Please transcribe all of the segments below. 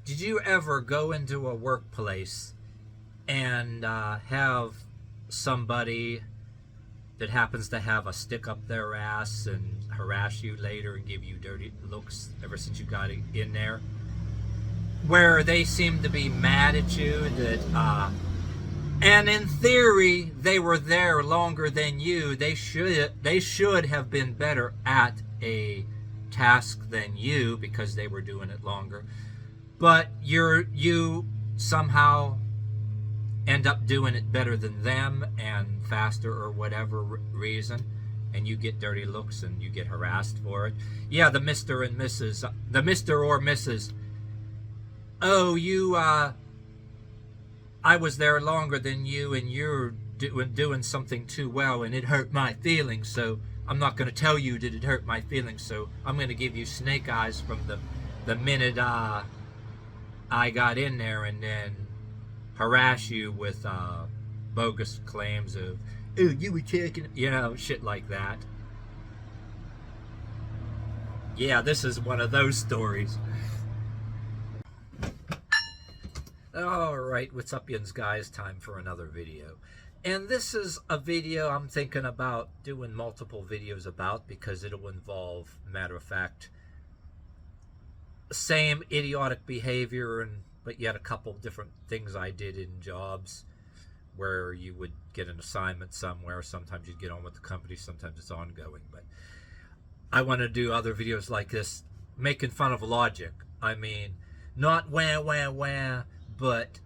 Did you ever go into a workplace and have somebody that happens to have a stick up their ass and harass you later and give you dirty looks ever since you got in there? Where they seem to be mad at you that, and in theory, they were there longer than you. They should have been better at a task than you because they were doing it longer. But you somehow end up doing it better than them and faster or whatever reason, and you get dirty looks and you get harassed for it. Yeah, the Mr. and Mrs. The Mr. or Mrs. Oh, I was there longer than you and you're doing something too well and it hurt my feelings, so I'm not going to tell you that it hurt my feelings, so I'm going to give you snake eyes from the minute I got in there, and then harass you with bogus claims of, oh, you were taking, shit like that. Yeah, this is one of those stories. Alright, what's up, yins guys? Time for another video. And this is a video I'm thinking about doing multiple videos about because it'll involve, matter of fact, same idiotic behavior, but yet a couple different things I did in jobs where you would get an assignment somewhere. Sometimes you'd get on with the company, sometimes it's ongoing. But I want to do other videos like this making fun of logic. I mean, not wah, but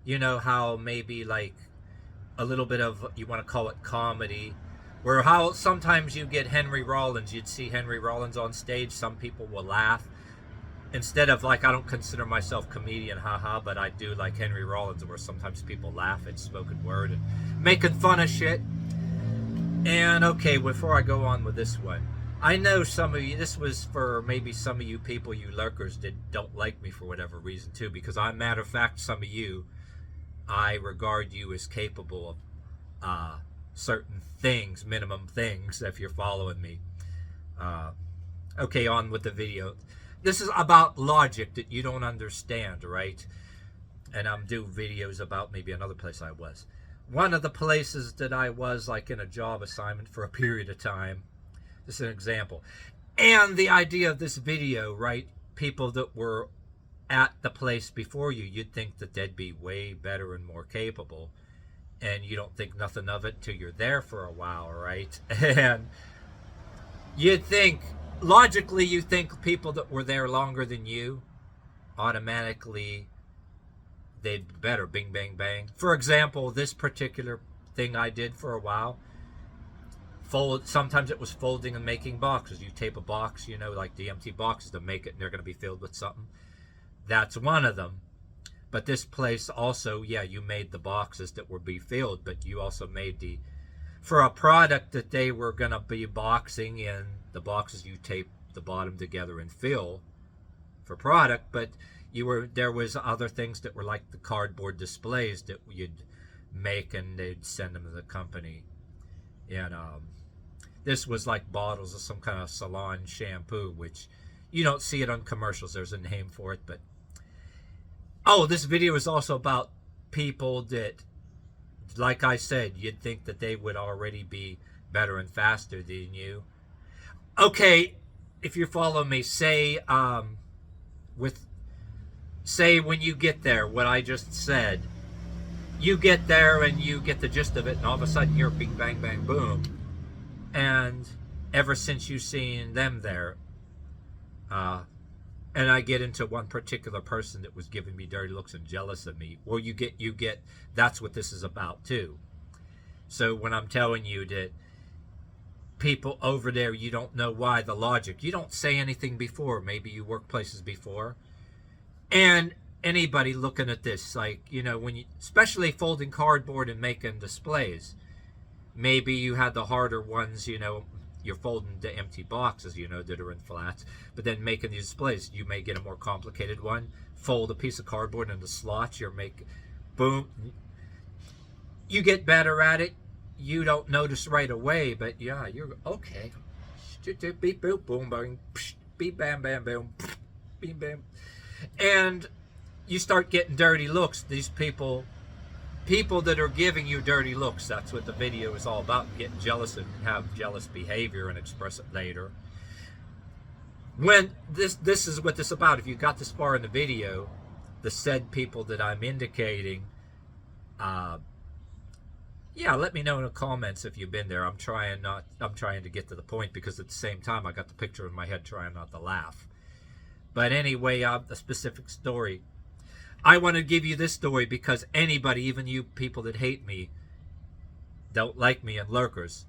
you know how maybe like a little bit of, you want to call it comedy, where how sometimes you get Henry Rollins, you'd see Henry Rollins on stage, some people will laugh. Instead of, like, I don't consider myself comedian, haha, but I do like Henry Rollins, where sometimes people laugh at spoken word and making fun of shit. And, okay, before I go on with this one, I know some of you, this was for maybe some of you people, you lurkers, that don't like me for whatever reason, too, because matter of fact, some of you, I regard you as capable of certain things, minimum things, if you're following me. Okay, on with the video. This is about logic that you don't understand, right? And I'm doing videos about maybe another place I was. One of the places that I was, like in a job assignment for a period of time. This is an example. And the idea of this video, right? People that were at the place before you, you'd think that they'd be way better and more capable. And you don't think nothing of it till you're there for a while, right? And you'd think, logically, you think people that were there longer than you, automatically, they'd be better. Bing, bang, bang. For example, this particular thing I did for a while, sometimes it was folding and making boxes. You tape a box, like the empty boxes to make it, and they're going to be filled with something. That's one of them. But this place also, yeah, you made the boxes that would be filled, but you also made for a product that they were going to be boxing in, the boxes you tape the bottom together and fill for product, but there was other things that were like the cardboard displays that you'd make and they'd send them to the company. And this was like bottles of some kind of salon shampoo, which you don't see it on commercials. There's a name for it, but this video is also about people that, like I said, you'd think that they would already be better and faster than you. Okay, if you follow me, say when you get there, what I just said, you get there and you get the gist of it, and all of a sudden you're bing, bang, bang, boom. And ever since you've seen them there, and I get into one particular person that was giving me dirty looks and jealous of me, well, you get, that's what this is about too. So when I'm telling you that people over there, you don't know why, the logic, you don't say anything before, maybe you work places before, and anybody looking at this, like, when you, especially folding cardboard and making displays, maybe you had the harder ones, you're folding the empty boxes, that are in flats, but then making these displays, you may get a more complicated one, fold a piece of cardboard into slots, boom, you get better at it. You don't notice right away, but yeah, you're okay. Beep, boom, boom, bang, beep, bam, bam, boom, beep, bam. And you start getting dirty looks. These people that are giving you dirty looks, that's what the video is all about, getting jealous and have jealous behavior and express it later. When this is what this is about. If you got this far in the video, the said people that I'm indicating, yeah, let me know in the comments if you've been there. I'm trying to get to the point, because at the same time I got the picture in my head trying not to laugh. But anyway, the specific story. I want to give you this story because anybody, even you people that hate me, don't like me, and lurkers,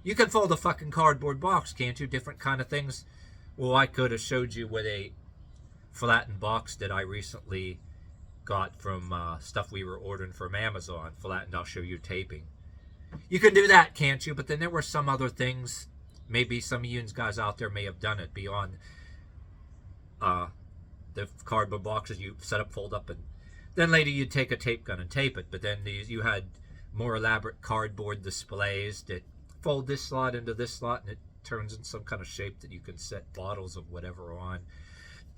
you can fold a fucking cardboard box, can't you? Different kind of things. Well, I could have showed you with a flattened box that I recently got from stuff we were ordering from Amazon. Flattened, I'll show you taping. You can do that, can't you? But then there were some other things. Maybe some of you guys out there may have done it beyond the cardboard boxes you set up, fold up, and then later you'd take a tape gun and tape it. But then you had more elaborate cardboard displays that fold this slot into this slot, and it turns in some kind of shape that you can set bottles of whatever on.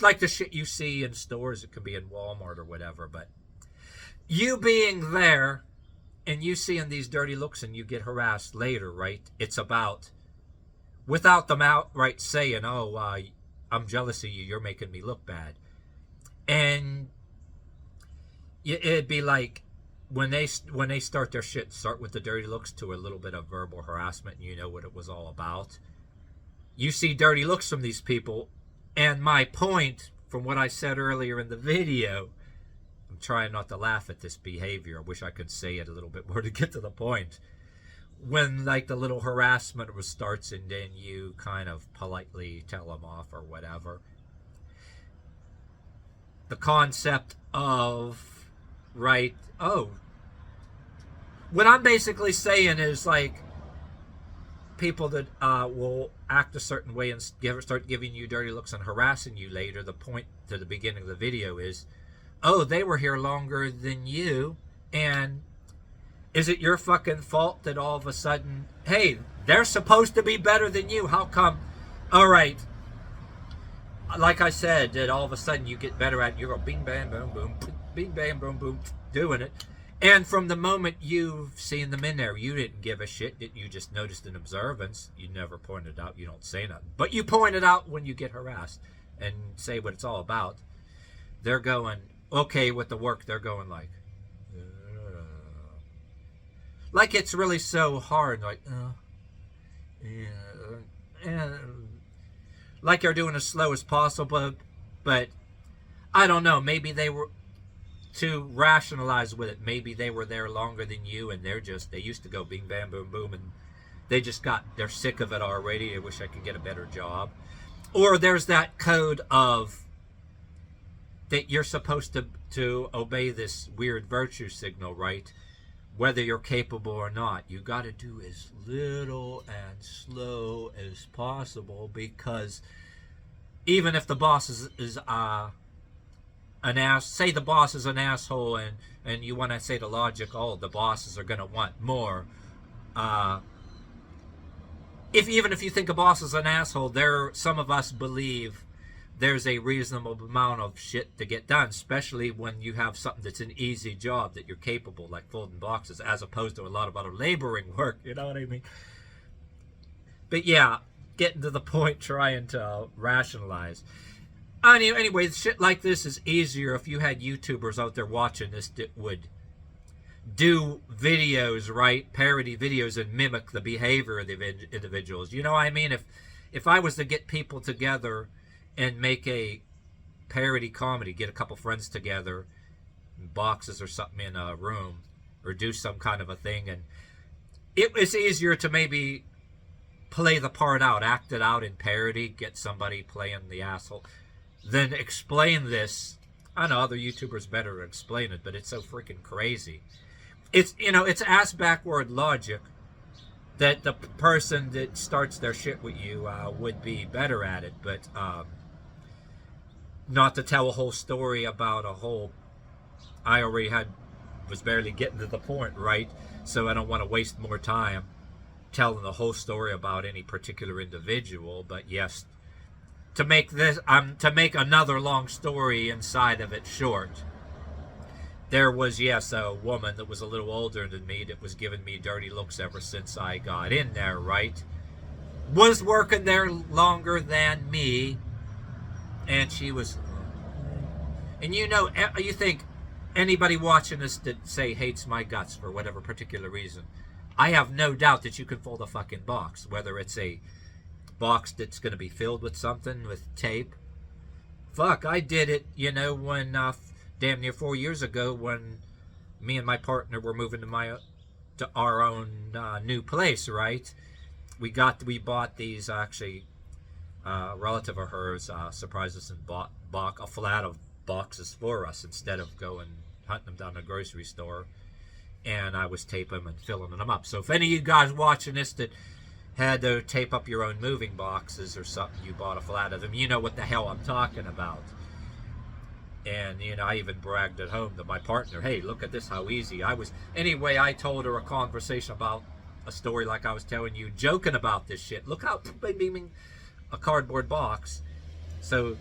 Like the shit you see in stores. It could be in Walmart or whatever. But you being there and you seeing these dirty looks and you get harassed later, right? It's about, without them outright saying, oh, I'm jealous of you, you're making me look bad. And it'd be like, when they start their shit, start with the dirty looks to a little bit of verbal harassment, and you know what it was all about. You see dirty looks from these people, and my point, from what I said earlier in the video, I'm trying not to laugh at this behavior. I wish I could say it a little bit more to get to the point. When like the little harassment starts, and then you kind of politely tell them off or whatever. The concept of, right, oh, what I'm basically saying is, like, people that will act a certain way and start giving you dirty looks and harassing you later. The point to the beginning of the video is, oh, they were here longer than you, and is it your fucking fault that all of a sudden, hey, they're supposed to be better than you? How come? All right, like I said, that all of a sudden you get better at it. You go bing, bang, boom, boom, bing, bang, boom, boom, doing it. And from the moment you've seen them in there, you didn't give a shit. You just noticed an observance. You never pointed out. You don't say nothing. But you point it out when you get harassed and say what it's all about. They're going, okay, with the work, they're going like it's really so hard. Like, like they're doing as slow as possible. But I don't know. Maybe they were, to rationalize with it, maybe they were there longer than you, and they used to go bing, bam, boom, boom, and they're sick of it already. I wish I could get a better job. Or there's that code of that you're supposed to obey this weird virtue signal, right? Whether you're capable or not, you got to do as little and slow as possible, because even if the boss is an ass, say the boss is an asshole, and you want to say the logic, oh, the bosses are going to want more. Even if you think a boss is an asshole, some of us believe there's a reasonable amount of shit to get done, especially when you have something that's an easy job that you're capable, like folding boxes, as opposed to a lot of other laboring work, you know what I mean? But yeah, getting to the point, trying to rationalize. Anyway, shit like this is easier if you had YouTubers out there watching this that would do videos, right? Parody videos, and mimic the behavior of the individuals. You know what I mean? If I was to get people together and make a parody comedy, get a couple friends together, in boxes or something in a room, or do some kind of a thing, and it's easier to maybe play the part out, act it out in parody, get somebody playing the asshole, then explain this. I know other YouTubers better explain it, but it's so freaking crazy. It's, it's ass backward logic that the person that starts their shit with you would be better at it, but not to tell a whole story about I already was barely getting to the point, right? So I don't want to waste more time telling the whole story about any particular individual, but yes, to make another long story inside of it short, there was, yes, a woman that was a little older than me that was giving me dirty looks ever since I got in there, right? Was working there longer than me, and she was, and you know, you think anybody watching this that say hates my guts for whatever particular reason, I have no doubt that you can fold a fucking box, whether it's a box that's going to be filled with something, with tape. Fuck, I did it, you know, when damn near 4 years ago, when me and my partner were moving to our own new place, right? We bought these, actually, a relative of hers surprised us and bought a flat of boxes for us instead of going hunting them down the grocery store. And I was taping them and filling them up. So if any of you guys watching this that had to tape up your own moving boxes or something, you bought a flat of them, you know what the hell I'm talking about. And, you know, I even bragged at home to my partner, hey, look at this, how easy I was. Anyway, I told her a conversation about a story like I was telling you, joking about this shit. Look how, a cardboard box. So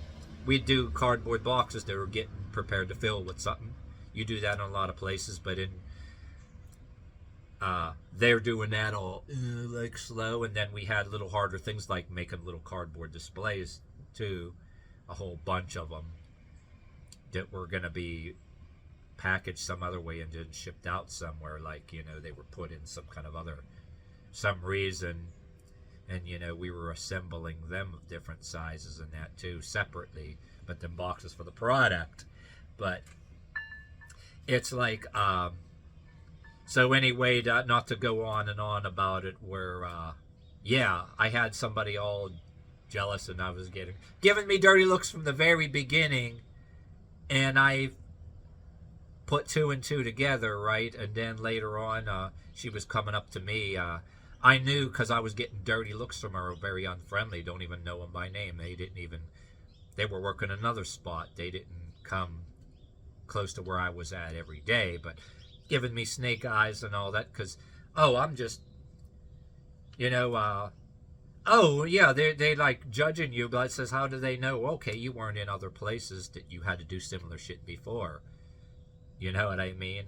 we'd do cardboard boxes that were getting prepared to fill with something. You do that in a lot of places, but in they're doing that all like slow. And then we had little harder things like making little cardboard displays too, a whole bunch of them that were going to be packaged some other way and then shipped out somewhere, like, you know, they were put in some kind of some reason, and, you know, we were assembling them of different sizes and that too, separately, but then boxes for the product. But it's like, so anyway, not to go on and on about it, where, yeah, I had somebody all jealous and I was giving me dirty looks from the very beginning, and I put two and two together, right? And then later on, she was coming up to me. I knew because I was getting dirty looks from her, very unfriendly, don't even know them by name. They were working another spot. They didn't come close to where I was at every day, but giving me snake eyes and all that because, oh, I'm just, you know, oh, yeah, they like judging you, but it says, how do they know? Okay, you weren't in other places that you had to do similar shit before. You know what I mean?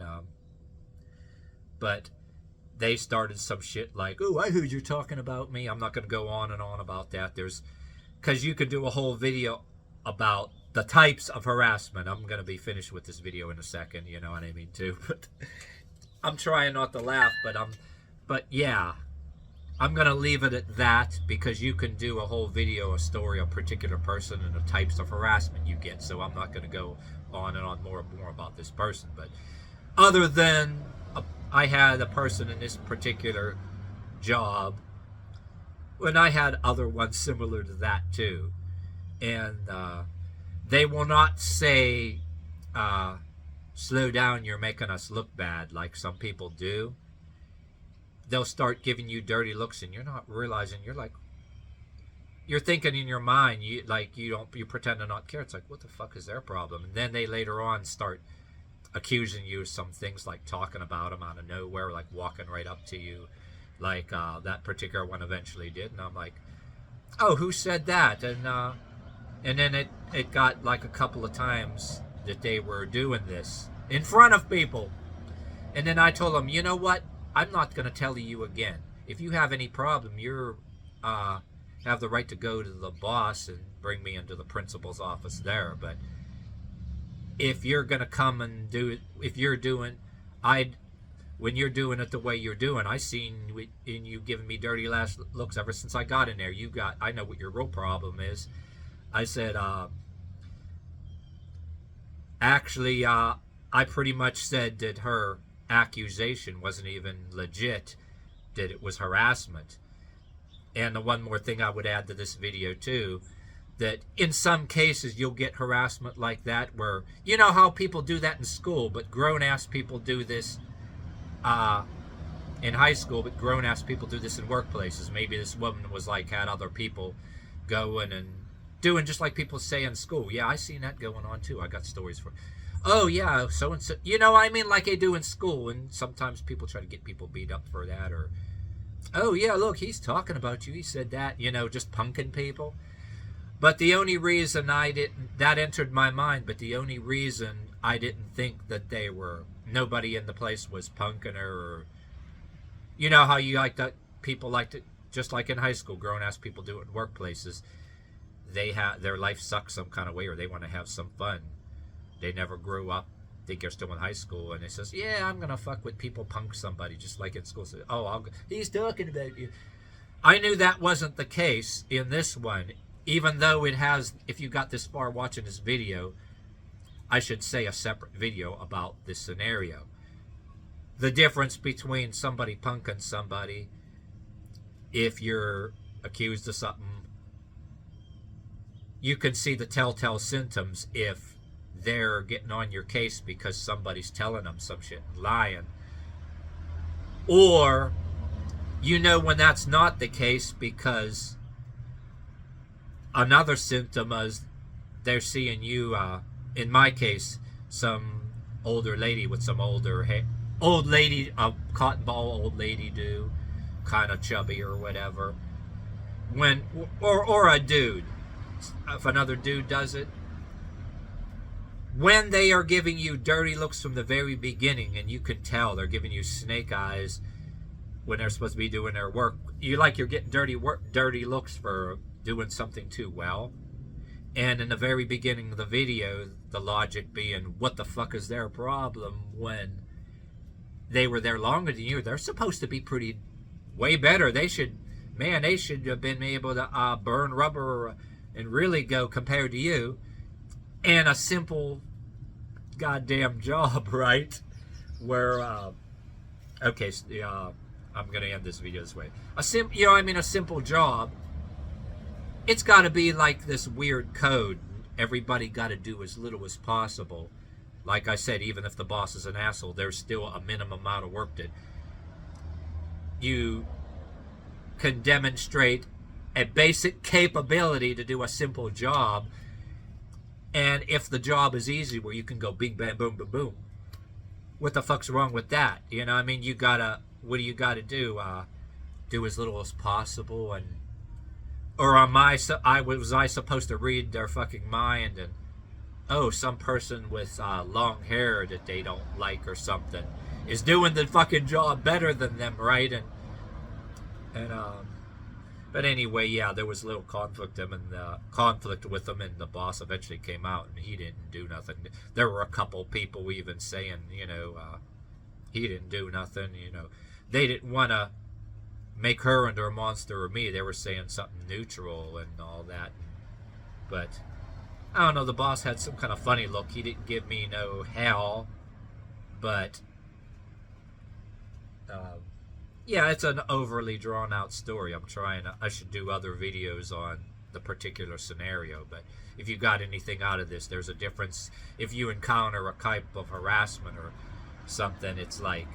But they started some shit like, oh, I heard you're talking about me. I'm not going to go on and on about that. Because you could do a whole video about the types of harassment. I'm going to be finished with this video in a second, you know what I mean, too. But I'm trying not to laugh, but yeah. I'm going to leave it at that because you can do a whole video, a story, a particular person, and the types of harassment you get. So I'm not going to go on and on more about this person. But other than I had a person in this particular job, and I had other ones similar to that too. And they will not say, slow down, you're making us look bad, like some people do. They'll start giving you dirty looks and you're not realizing, you're thinking in your mind, you pretend to not care. It's like, what the fuck is their problem? And then they later on start accusing you of some things, like talking about them out of nowhere, like walking right up to you, like that particular one eventually did. And I'm like, oh, who said that? And then it got like a couple of times that they were doing this in front of people. And then I told them, you know what? I'm not going to tell you again. If you have any problem, you have the right to go to the boss and bring me into the principal's office there. But if you're going to come and do it, when you're doing it the way you're doing, I seen in you giving me dirty last looks ever since I got in there. I know what your real problem is. I said, actually, I pretty much said that her accusation wasn't even legit, that it was harassment. And the one more thing I would add to this video too, that in some cases you'll get harassment like that where, you know how people do that in school, but grown-ass people do this in high school, but grown-ass people do this in workplaces. Maybe this woman was like, had other people going and doing just like people say in school. Yeah, I seen that going on too. I got stories for, oh yeah, so and so, you know, I mean, like they do in school. And sometimes people try to get people beat up for that, or, oh yeah, look, he's talking about you, he said that, you know, just punking people. But the only reason I didn't, that entered my mind, but the only reason I didn't think that they were, nobody in the place was punking her, or, you know how you like that, people like to, just like in high school, grown-ass people do it in workplaces, they have, their life sucks some kind of way, or they want to have some fun. They never grew up, think they're still in high school, and it says, yeah, I'm gonna fuck with people, punk somebody, just like in school. Oh, he's talking about you. I knew that wasn't the case in this one, even though it has, if you got this far watching this video, I should say a separate video about this scenario. The difference between somebody punking somebody, if you're accused of something, you can see the telltale symptoms if they're getting on your case because somebody's telling them some shit and lying. Or, you know when that's not the case because another symptom is they're seeing you, in my case, some older lady with some older hair, old lady, a cotton ball old lady do, kind of chubby or whatever. When, or a dude, if another dude does it, when they are giving you dirty looks from the very beginning, and you can tell they're giving you snake eyes when they're supposed to be doing their work, you're getting dirty looks for doing something too well. And in the very beginning of the video, the logic being, what the fuck is their problem when they were there longer than you? They're supposed to be pretty, way better. They should, man, they should have been able to burn rubber and really go compared to you. And a simple goddamn job, right? Where, okay, I'm gonna end this video this way. A simple job. It's got to be like this weird code. Everybody got to do as little as possible. Like I said, even if the boss is an asshole, there's still a minimum amount of work that you can demonstrate a basic capability to do a simple job. And if the job is easy, where you can go bing, bang, boom, boom, boom, what the fuck's wrong with that? You know, I mean, you gotta, what do you gotta do? Do as little as possible. And or was I supposed to read their fucking mind and, oh, some person with long hair that they don't like or something is doing the fucking job better than them, right? But anyway, yeah, there was a little conflict with them, and the boss eventually came out, and he didn't do nothing. There were a couple people even saying, you know, he didn't do nothing, you know. They didn't want to make her into a monster or me. They were saying something neutral and all that. But I don't know, the boss had some kind of funny look. He didn't give me no hell, but yeah, it's an overly drawn out story. I should do other videos on the particular scenario, but if you got anything out of this, there's a difference. If you encounter a type of harassment or something, it's like,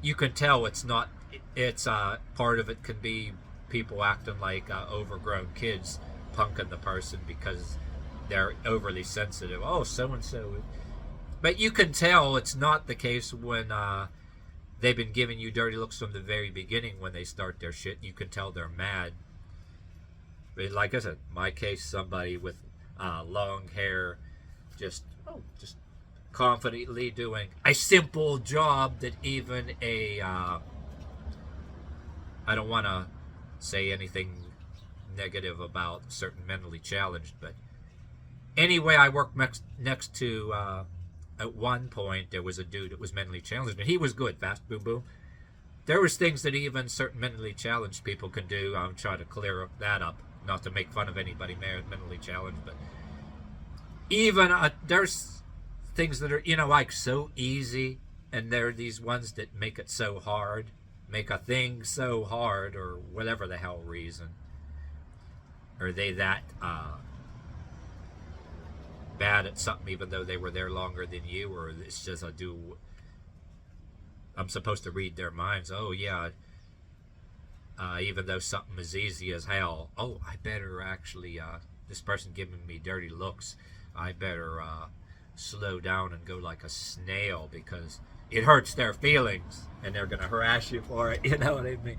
you can tell it's not, it's part of it can be people acting like overgrown kids punking the person because they're overly sensitive. Oh, so-and-so. But you can tell it's not the case when they've been giving you dirty looks from the very beginning. When they start their shit, you can tell they're mad. But like I said, my case, somebody with long hair just confidently doing a simple job that even I don't want to say anything negative about certain mentally challenged, but anyway, I worked next to, at one point, there was a dude that was mentally challenged, and he was good, fast, boom, boom. There was things that even certain mentally challenged people can do. I'm trying to clear that up, not to make fun of anybody mentally challenged, but even, there's things that are, you know, like so easy, and there are these ones that make it so hard. Make a thing so hard, or whatever the hell reason. Are they that bad at something even though they were there longer than you, or it's just I'm supposed to read their minds? Oh yeah, even though something is easy as hell, oh, I better actually, this person giving me dirty looks, I better slow down and go like a snail because it hurts their feelings and they're gonna harass you for it. You know what I mean?